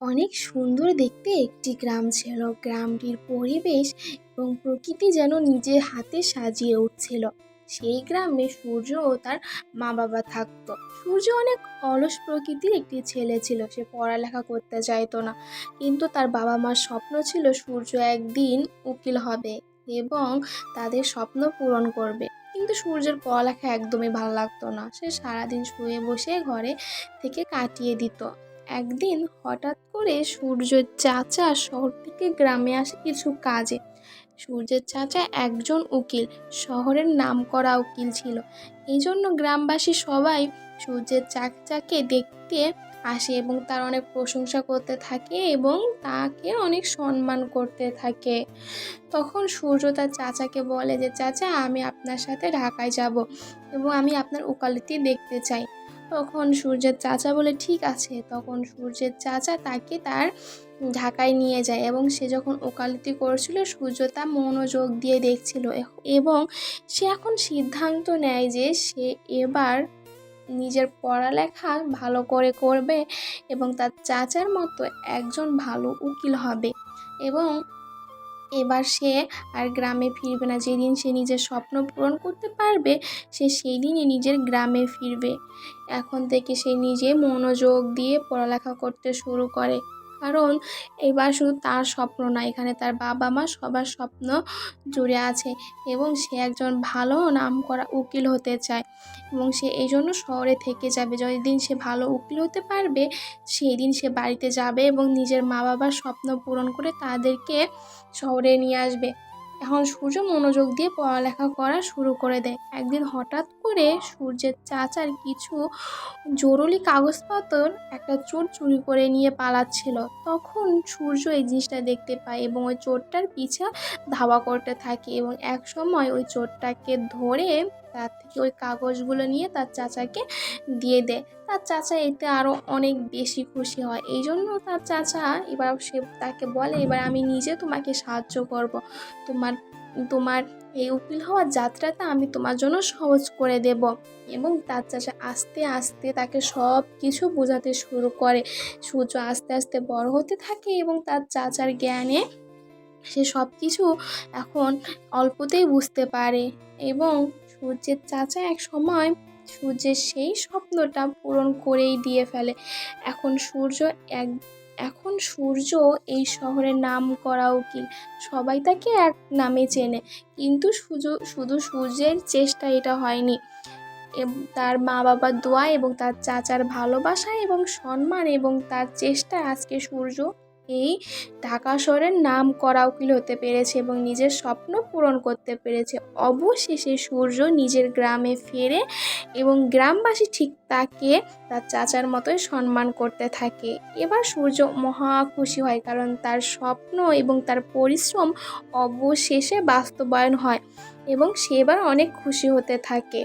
অনেক সুন্দর দেখতে একটি গ্রাম ছিল। গ্রামটির পরিবেশ এবং প্রকৃতি যেন নিজের হাতে সাজিয়ে উঠছিল। সেই গ্রামে সূর্য ও তার মা বাবা থাকতো। সূর্য অনেক অলস প্রকৃতির একটি ছেলে ছিল। সে পড়ালেখা করতে চাইতো না, কিন্তু তার বাবা মার স্বপ্ন ছিল সূর্য একদিন উকিল হবে এবং তাদের স্বপ্ন পূরণ করবে। কিন্তু সূর্যের পড়ালেখা একদমই ভালো লাগতো না। সে সারাদিন শুয়ে বসে ঘরে থেকে কাটিয়ে দিত। একদিন হঠাৎ করে সূর্যের চাচা শহর থেকে গ্রামে আসে কিছু কাজে। সূর্যের চাচা একজন উকিল, শহরের নামকরা উকিল ছিল। এই জন্য গ্রামবাসী সবাই সূর্যের চাচাকে দেখতে আসে এবং তার অনেক প্রশংসা করতে থাকে এবং তাকে অনেক সম্মান করতে থাকে। তখন সূর্য তার চাচাকে বলে যে, চাচা, আমি আপনার সাথে ঢাকায় যাব এবং আমি আপনার উকালতি দেখতে চাই। তখন সূর্যের চাচা বলে, ঠিক আছে। তখন সূর্যের চাচা তাকে তার ঢাকায় নিয়ে যায় এবং সে যখন ওকালতি করছিল, সূর্য তা মনোযোগ দিয়ে দেখছিল এবং সে এখন সিদ্ধান্ত নেয় যে সে এবার নিজের পড়ালেখা ভালো করে করবে এবং তার চাচার মতো একজন ভালো উকিল হবে এবং এবার সে আর গ্রামে ফিরবে না। যেদিন সে নিজের স্বপ্ন পূরণ করতে পারবে, সে সেই দিনই নিজের গ্রামে ফিরবে। এখন থেকে সে নিজে মনোযোগ দিয়ে পড়ালেখা করতে শুরু করে, কারণ এবার শুধু তার স্বপ্ন না, এখানে তার বাবা মা সবার স্বপ্ন জুড়ে আছে এবং সে একজন ভালো নামকরা উকিল হতে চায় এবং সে এই জন্য শহরে থেকে যাবে। যেদিন সে ভালো উকিল হতে পারবে, সেই দিন সে বাড়িতে যাবে এবং নিজের মা বাবার স্বপ্ন পূরণ করে তাদেরকে শহরে নিয়ে আসবে। এখন সূর্য মনোযোগ দিয়ে পড়ালেখা করা শুরু করে দেয়। একদিন হঠাৎ করে সূর্যের চাচার কিছু জরুরি কাগজপত্র একটা চোর চুরি করে নিয়ে পালাচ্ছিল। তখন সূর্য এই জিনিসটা দেখতে পায় এবং ওই চোরটার পিছা ধাওয়া করতে থাকে এবং এক সময় ওই চোরটাকে ধরে তার থেকে ওই কাগজগুলো নিয়ে তার চাচাকে দিয়ে দেয়। তার চাচা এতে আরও অনেক বেশি খুশি হয়। এই জন্য তার চাচা এবার সে তাকে বলে, এবার আমি নিজে তোমাকে সাহায্য করব। তোমার তোমার এই উকিল হওয়ার যাত্রাটা আমি তোমার জন্য সহজ করে দেব। এবং তার চাচা আস্তে আস্তে তাকে সব কিছু বোঝাতে শুরু করে। সূর্য আস্তে আস্তে বড় হতে থাকে এবং তার চাচার জ্ঞানে সে সব কিছু এখন অল্পতেই বুঝতে পারে এবং সূর্যের চাচা এক সময় সূর্যের সেই স্বপ্নটা পূরণ করেই দিয়ে ফেলে। এখন সূর্য এক এখন সূর্য এই শহরের নাম করা উকিল। সবাই তাকে এক নামে চেনে, কিন্তু শুধু শুধু সূর্যের চেষ্টা এটা হয়নি। তার মা বাবার দোয়া এবং তার চাচার ভালোবাসা এবং সম্মান এবং তার চেষ্টায় আজকে সূর্য এই ঢাকা শহরের নাম করা উকিল হতে পেরেছে এবং নিজের স্বপ্ন পূরণ করতে পেরেছে। অবশেষে সূর্য নিজের গ্রামে ফেরে এবং গ্রামবাসী ঠিক তাকে তার চাচার মতোই সম্মান করতে থাকে। এবার সূর্য মহা খুশি হয়, কারণ তার স্বপ্ন এবং তার পরিশ্রম অবশেষে বাস্তবায়ন হয় এবং সে এবার অনেক খুশি হতে থাকে।